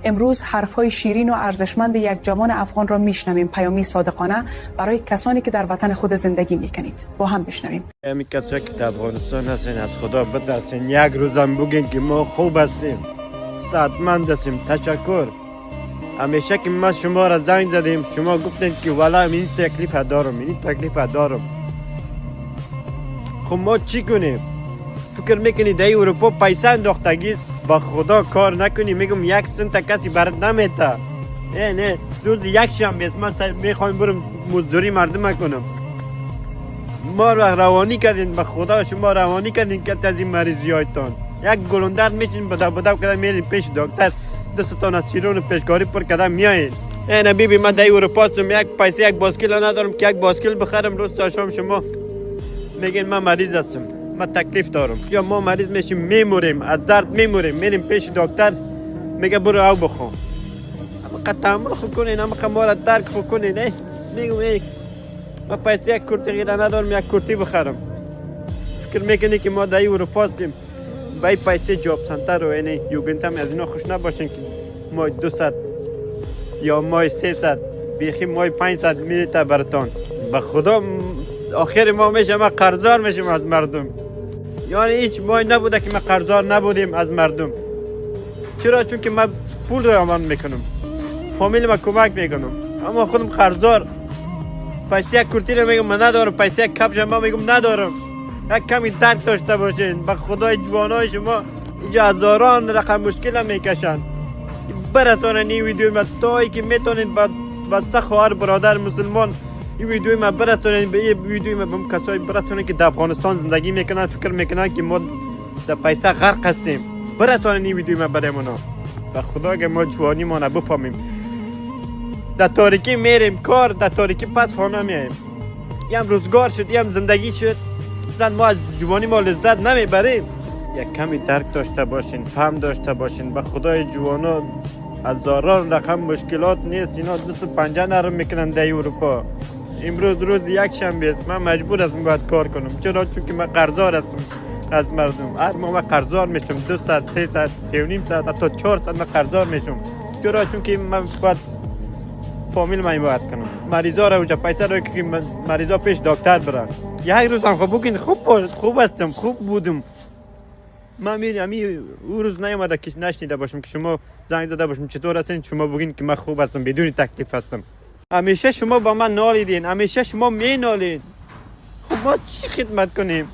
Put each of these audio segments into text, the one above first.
امروز حرفهای شیرین و ارزشمند یک جوان افغان را میشنویم، پیامی صادقانه برای کسانی که در وطن خود زندگی میکنید. با هم بشنویم. همین کسایی که در افغانستان هستین از خدا بترسین، یک روزم بگین که ما خوب هستیم، صحتمند هستیم. تشکر. همیشه که ما شما را زنگ زدیم شما گفتین که والا این تکلیف دارم، این تکلیف دارم. خب ما چی کنیم؟ فکر میکنی در اروپا پیسه انداختگی با خدا کار نکنی؟ میگم یک سنت کسی برات نمیته. نه روز یک شنبه است من میخوایم برم مزدوری مردم کنم. ما را روانی کردین، به خدا شما روانی کردین که از این مریضی هایتان. یک گلوندر میشین بدا کده میرین پیش دکتر، دستتان از سیرون پیشکاری پر کده میایین. نه بیبی من در اروپا هستم، یک پیسه یک باسکل ندارم که یک باسکل بخرم. روز تا شام شما میگین من مریض هستم، من تکلیف دارم. یا ما مریض میشیم میموریم، از درد میموریم، میریم پیش دکتر میگه برو او بخون. اما تحمل خود کنین، اما ما را درک خود کنین. میگم من پیسه یک کرتی غیره ندارم یک کرتی بخرم. فکر میکنی که ما در اروپا هستیم با این پیسه جاب سنتر و اینه یوگنت هم از اینا خوش نباشین که ما 200 یا ما 300 بیخی ما 500 میلیته براتان. به خدا آخر ما میشه ما قرضدار میشیم از مردم. یعنی هیچ ماه نبوده که ما قرضدار نبودیم از مردم. چرا؟ چون که من پول رو امان میکنم، فامیل ما کمک میکنم، اما خودم قرضدار. پیسه یک کرتی رو میگم من ندارم، پیسه یک کفش ما میگم ندارم. یک کمی درک داشته باشین. به خدای جوانای شما اینجا هزاران رقم مشکل میکشن. برسانن این ویدیو ما تایی که میتونین با سه خواهر برادر مسلمان این ویدیو ما برسانن. به این ویدیو ما به کسایی برسانن که در افغانستان زندگی میکنن، فکر میکنن که ما در پیسه غرق هستیم. برسانن این ویدیو ما برای اونا. به خدا که ما جوانی ما نبفهمیم، در تاریکی میریم کار، در تاریکی پس خانه میایم. یم روزگار شد، یم زندگی شد، اصلا ما از جوانی ما لذت نمیبریم. یک کمی درک داشته باشین، فهم داشته باشین. به خدای جوانا هزاران رقم مشکلات نیست، اینا دست و پنجه نرم میکنن در اروپا. امروز روز یک شنبه است، من مجبور هستم باید کار کنم. چرا؟ چون که من قرضدار هستم از مردم. هر ماه من قرضدار میشم 200 300 3.5 حتی 400 من قرضدار میشم. چرا؟ چون که من باید فامیل من باید کنم. مریضا رو اونجا پیسه رو که مریضا پیش دکتر برن. یک روز هم خوب بگین خوب هستم، خوب بودم. من میرم اون روز نیومده که نشنیده باشم که شما زنگ زده باشم چطور هستین، شما بگین که من خوب هستم بدون تکلیف هستم. همیشه شما با من نالیدین، همیشه شما مینالین. خب ما چی خدمت کنیم؟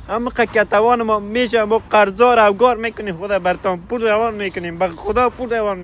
اما که توان ما میشه ما قرضدار اوگار میکنیم، خدا برتان پول روان میکنیم. به خدا پول روان